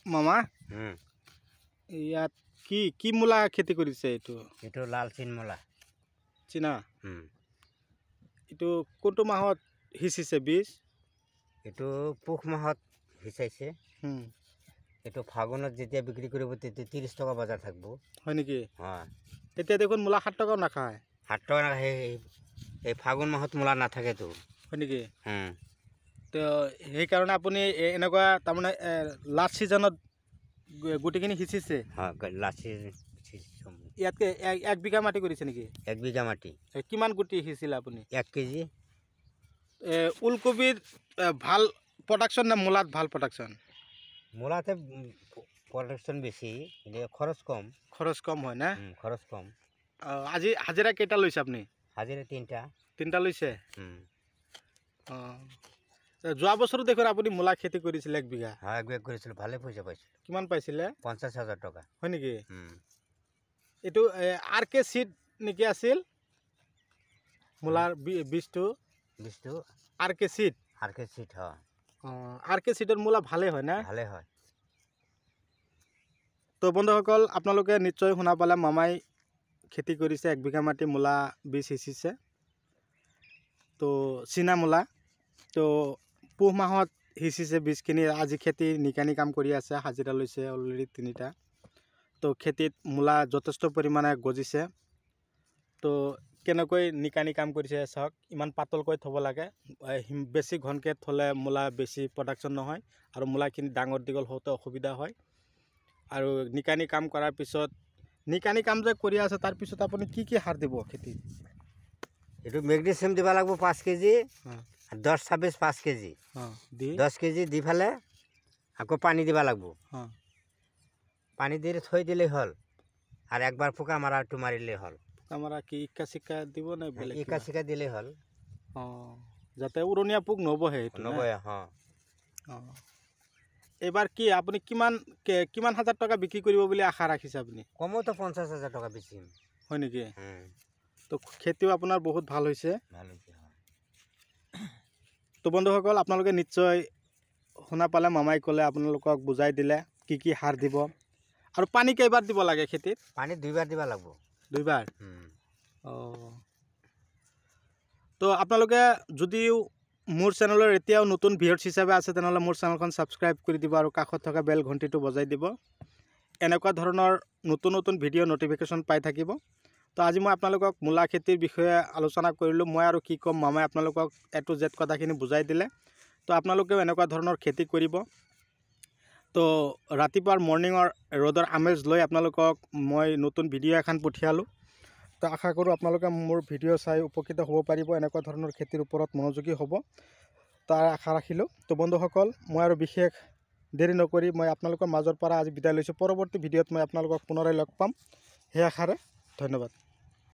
মামা ইয়াত কি কি মূলা খেতি কৰিছে এইটো লাল চিন মূলা চীনা এইটো কোনটো মাহত সিঁচিছে বীজ এইটো পুহ মাহত সিঁচাইছে এইটো ফাগুনত যেতিয়া বিক্ৰী কৰিব তেতিয়া 30 টকা বজাৰ থাকিব হয় নেকি হয় এতিয়া দেখোন মূলা 7 টকাও নাখায় 7 টকা এই ফাগুন মাহত মূলা নাথাকে তো হয় নেকি তো সেইকাৰণে আপুনি এনেকুৱা তাৰমানে লাষ্ট ছিজনত গুটিখিনি সিঁচিছে হয় লাষ্ট ইয়াতকে 1 বিঘা মাটি কৰিছে নেকি 1 বিঘা মাটি কিমান গুটি সিঁচিলে আপুনি 1 কেজি ওলকবিৰ ভাল প্ৰডাকশ্যন না মূলাত ভাল প্ৰডাকশ্যন মূলাতে প্ৰডাকশ্যন বেছি কিন্তু খৰচ কম হয় না খৰচ কম আজি হাজিৰা কেইটা লৈছে আপুনি হাজিৰা তিনটা লৈছে যোৱা বছৰো দেখোন আপুনি মূলা খেতি কৰিছিল 1 বিঘা হয় 1 বিঘা কৰিছিল ভালে পইচা পাইছিল কিমান পাইছিলে 50,000 টকা হয় নেকি এইটো আৰকে সিড নেকি আছিল মূলাৰ বীজটো আৰকে সিড হয় আৰকে সিডৰ মূলা ভালে হয় না ভালে হয় তো বন্ধুসকল আপোনালোকে নিশ্চয় শুনা পালে মামাই খেতি কৰিছে 1 বিঘা মাটি মূলা বীজ সিঁচিছে তো চীনা মূলা তো পুহ মাহত সিঁচিছে বীজখিনি আজি খেতি নিকানি কাম কৰি আছে হাজিৰা লৈছে অলৰেডি 3টা তো খেতিত মূলা যথেষ্ট পৰিমাণে গজিছে তো কেনেকৈ নিকানি কাম কৰিছে চাওক ইমান পাতলকৈ থ'ব লাগে বেছি ঘনকৈ থ'লে মূলা বেছি প্ৰডাকশ্যন নহয় আৰু মূলাখিনি ডাঙৰ দীঘল হওঁতে অসুবিধা হয় আৰু নিকানি কাম কৰাৰ পিছত নিকানি কাম যে কৰি আছে তাৰ পিছত আপুনি কি কি সাৰ দিব খেতিত এইটো মেগনেছিয়াম দিব লাগিব 5 কেজি 10-26 5 কেজি 10 কেজি দি ফেলে আকৌ পানী দিব লাগিব পানী দি থৈ দিলেই হ'ল আৰু একবাৰ পোকা মাৰাটো মাৰিলেই হ'ল পোকা মাৰা কি ইকা চিকা দিব না বেলেগ ইকা চিকা দিলেই হ'ল যাতে উৰণীয়া পোক নবহে এবাৰ কি আপুনি কিমান হাজাৰ টকা বিক্ৰী কৰিব বুলি আশা ৰাখিছে আপুনি কমতো 50,000 টকা বেচিম হয় নেকি তো খেতিও আপোনাৰ বহুত ভাল হৈছে তো বন্ধুসকল আপোনালোকে নিশ্চয় শুনা পালে মামাই ক'লে আপোনালোকক বুজাই দিলে কি কি সাৰ দিব আৰু পানী কেইবাৰ দিব লাগে খেতিত পানী 2বাৰ দিব লাগিব 2বাৰ তো আপোনালোকে যদিও মোৰ চেনেলৰ এতিয়াও নতুন ভিউয়াৰ্স হিচাপে আছে তেনেহ'লে মোৰ চেনেলখন সাবস্ক্ৰাইব কৰি দিব আৰু কাষত থকা বেল ঘণ্টিটো বজাই দিব এনেকুৱা ধৰণৰ নতুন ভিডিঅ' নটিফিকেশ্যন পাই থাকিব তো আজি মই আপোনালোকক মূলা খেতিৰ বিষয়ে আলোচনা কৰিলোঁ মই আৰু কি ক'ম মামাই আপোনালোকক A to Z কথাখিনি বুজাই দিলে তো আপোনালোকেও এনেকুৱা ধৰণৰ খেতি কৰিব তো ৰাতিপুৱাৰ মৰ্নিঙৰ ৰ'দৰ আমেজ লৈ আপোনালোকক মই নতুন ভিডিঅ' এখন পঠিয়ালোঁ তো আশা কৰোঁ আপোনালোকে মোৰ ভিডিঅ' চাই উপকৃত হ'ব পাৰিব এনেকুৱা ধৰণৰ খেতিৰ ওপৰত মনোযোগী হ'ব তাৰ আশা ৰাখিলোঁ তো বন্ধুসকল মই আৰু বিশেষ দেৰি নকৰি মই আপোনালোকৰ মাজৰ পৰা আজি বিদায় লৈছোঁ পৰৱৰ্তী ভিডিঅ'ত মই আপোনালোকক পুনৰাই লগ পাম সেই আশাৰে ধন্যবাদ